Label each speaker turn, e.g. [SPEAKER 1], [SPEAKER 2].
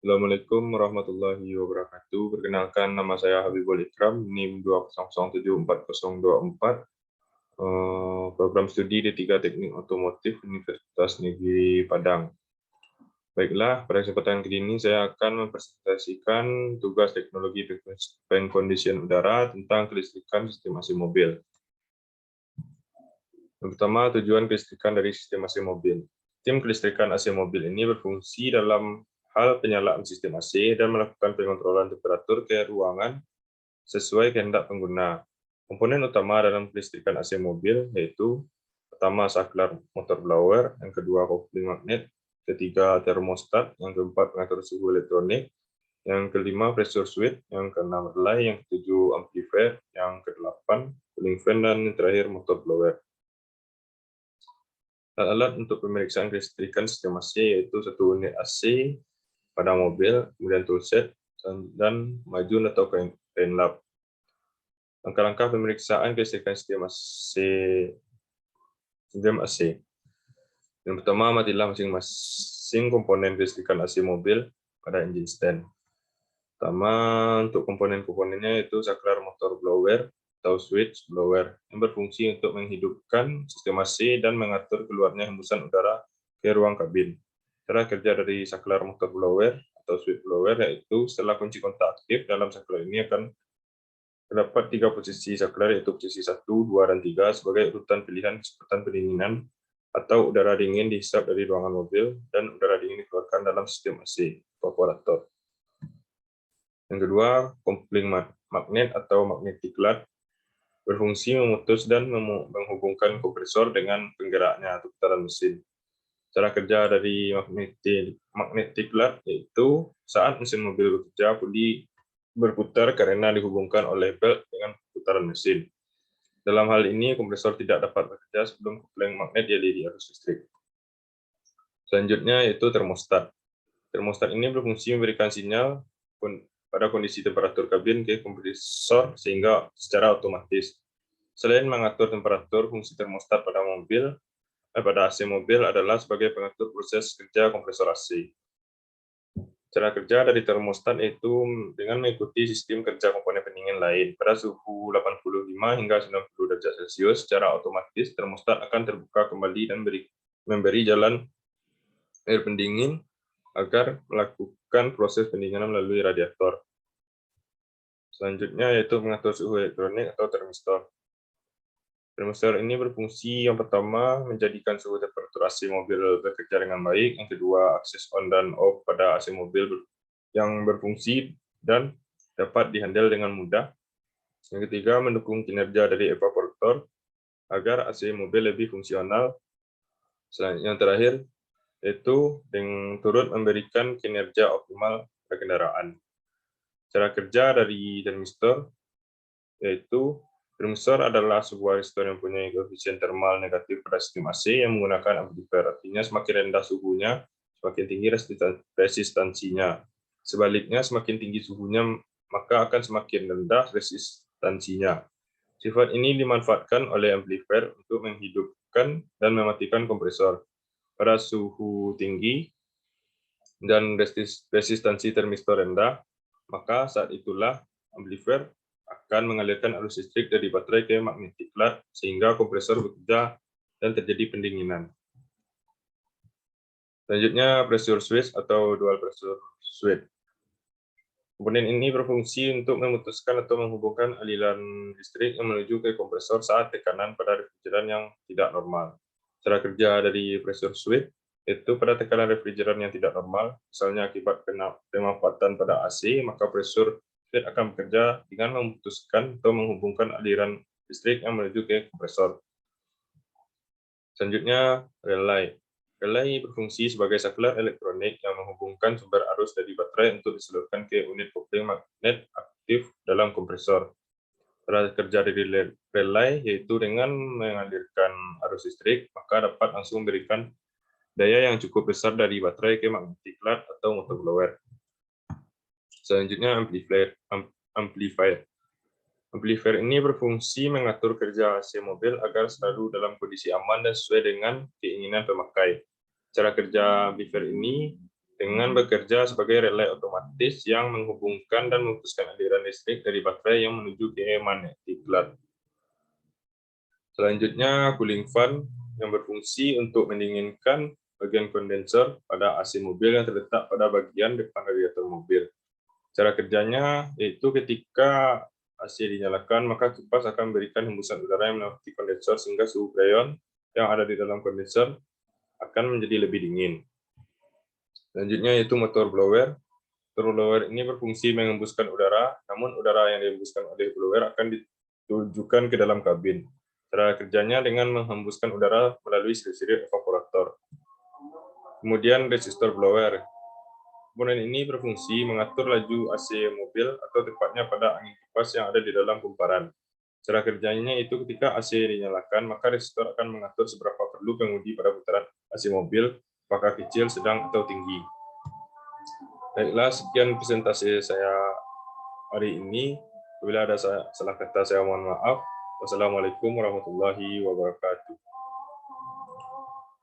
[SPEAKER 1] Assalamualaikum warahmatullahi wabarakatuh. Perkenalkan, nama saya Habibul Ikram, NIM 2007404, program studi D3 Teknik Otomotif Universitas Negeri Padang. Baiklah, pada kesempatan kali ini saya akan mempresentasikan tugas teknologi pengkondisian udara tentang kelistrikan sistem AC mobil. Yang pertama, tujuan kelistrikan dari sistem AC mobil. Tim kelistrikan AC mobil ini berfungsi dalam hal penyalaan sistem AC dan melakukan pengontrolan temperatur ke ruangan sesuai kehendak pengguna. Komponen utama dalam kelistrikan AC mobil yaitu pertama saklar motor blower, yang kedua kopling magnet, ketiga termostat, yang keempat pengatur suhu elektronik, yang kelima pressure switch, yang keenam relay, yang ketujuh amplifier, yang kedelapan cooling fan, dan yang terakhir motor blower. Alat untuk pemeriksaan kelistrikan sistem AC yaitu satu unit AC pada mobil, kemudian toolset, dan majun atau kain lap. Langkah-langkah pemeriksaan kelistrikan sistem AC. Yang pertama, amatilah masing-masing komponen kelistrikan AC mobil pada engine stand. Pertama, untuk komponen-komponennya yaitu saklar motor blower atau switch blower yang berfungsi untuk menghidupkan sistem AC dan mengatur keluarnya hembusan udara ke ruang kabin. Cara kerja dari saklar motor blower atau switch blower yaitu setelah kunci kontak aktif dalam saklar ini akan terdapat 3 posisi saklar, yaitu posisi 1, 2, dan 3 sebagai urutan pilihan kecepatan pendinginan atau udara dingin dihisap dari ruangan mobil dan udara dingin dikeluarkan dalam sistem AC evaporator. Yang kedua, kopling magnet atau magnetic lug berfungsi memutus dan menghubungkan kompresor dengan penggeraknya atau putaran mesin. Cara kerja dari magnetic lug yaitu saat mesin mobil bekerja, puli berputar karena dihubungkan oleh belt dengan putaran mesin. Dalam hal ini, kompresor tidak dapat bekerja sebelum kopling magnet dialiri arus listrik. Selanjutnya yaitu termostat. Termostat ini berfungsi memberikan sinyal pada kondisi temperatur kabin ke kompresor sehingga secara otomatis. Selain mengatur temperatur, fungsi termostat pada AC mobil adalah sebagai pengatur proses kerja kompresor AC. Cara kerja dari termostat itu dengan mengikuti sistem kerja komponen pendingin lain. Pada suhu 85 hingga 90 derajat Celcius, secara otomatis termostat akan terbuka kembali dan memberi jalan air pendingin agar melakukan proses pendinginan melalui radiator. Selanjutnya yaitu mengatur suhu elektronik atau termistor. Termistor ini berfungsi yang pertama menjadikan suhu temperatur AC mobil bekerja dengan baik, yang kedua akses on dan off pada AC mobil yang berfungsi dan dapat dihandle dengan mudah, yang ketiga mendukung kinerja dari evaporator agar AC mobil lebih fungsional, yang terakhir yaitu yang turut memberikan kinerja optimal pada kendaraan. Cara kerja dari termistor yaitu termistor adalah sebuah resistor yang punya koefisien termal negatif pada sistem AC yang menggunakan amplifier. Artinya semakin rendah suhunya, semakin tinggi resistansinya. Sebaliknya, semakin tinggi suhunya, maka akan semakin rendah resistansinya. Sifat ini dimanfaatkan oleh amplifier untuk menghidupkan dan mematikan kompresor. Pada suhu tinggi dan resistansi termistor rendah, maka saat itulah amplifier akan mengalirkan arus listrik dari baterai ke magnetic lug sehingga kompresor bekerja dan terjadi pendinginan. Selanjutnya pressure switch atau dual pressure switch. Komponen ini berfungsi untuk memutuskan atau menghubungkan aliran listrik yang menuju ke kompresor saat tekanan pada refrigeran yang tidak normal. Cara kerja dari pressure switch itu pada tekanan refrigeran yang tidak normal, misalnya akibat pemanfaatan pada AC, maka pressure switch akan bekerja dengan memutuskan atau menghubungkan aliran listrik yang menuju ke kompresor. Selanjutnya, relay. Relay berfungsi sebagai saklar elektronik yang menghubungkan sumber arus dari baterai untuk disalurkan ke unit kopling magnet aktif dalam kompresor. Cara kerja dari relay yaitu dengan mengalirkan arus listrik, maka dapat langsung memberikan daya yang cukup besar dari baterai ke magnetic lug atau motor blower. Selanjutnya amplifier. Amplifier ini berfungsi mengatur kerja AC mobil agar selalu dalam kondisi aman dan sesuai dengan keinginan pemakai. Cara kerja amplifier ini dengan bekerja sebagai relay otomatis yang menghubungkan dan memutuskan aliran listrik dari baterai yang menuju ke magnetic cloud. Selanjutnya, cooling fan yang berfungsi untuk mendinginkan bagian kondensor pada AC mobil yang terletak pada bagian depan radiator mobil. Cara kerjanya yaitu ketika AC dinyalakan, maka kipas akan memberikan hembusan udara yang melewati kondensor sehingga suhu freon yang ada di dalam kondensor akan menjadi lebih dingin. Selanjutnya yaitu motor blower. Motor blower ini berfungsi menghembuskan udara, namun udara yang dihembuskan oleh blower akan ditujukan ke dalam kabin. Cara kerjanya dengan menghembuskan udara melalui sirip-sirip evaporator. Kemudian resistor blower. Komponen ini berfungsi mengatur laju AC mobil atau tepatnya pada angin kipas yang ada di dalam kumparan. Cara kerjanya itu ketika AC dinyalakan, maka resistor akan mengatur seberapa perlu kemudi pada putaran AC mobil, apakah kecil, sedang, atau tinggi. Baiklah, sekian presentasi saya hari ini. Apabila ada salah kata, saya mohon maaf. Wassalamualaikum warahmatullahi wabarakatuh.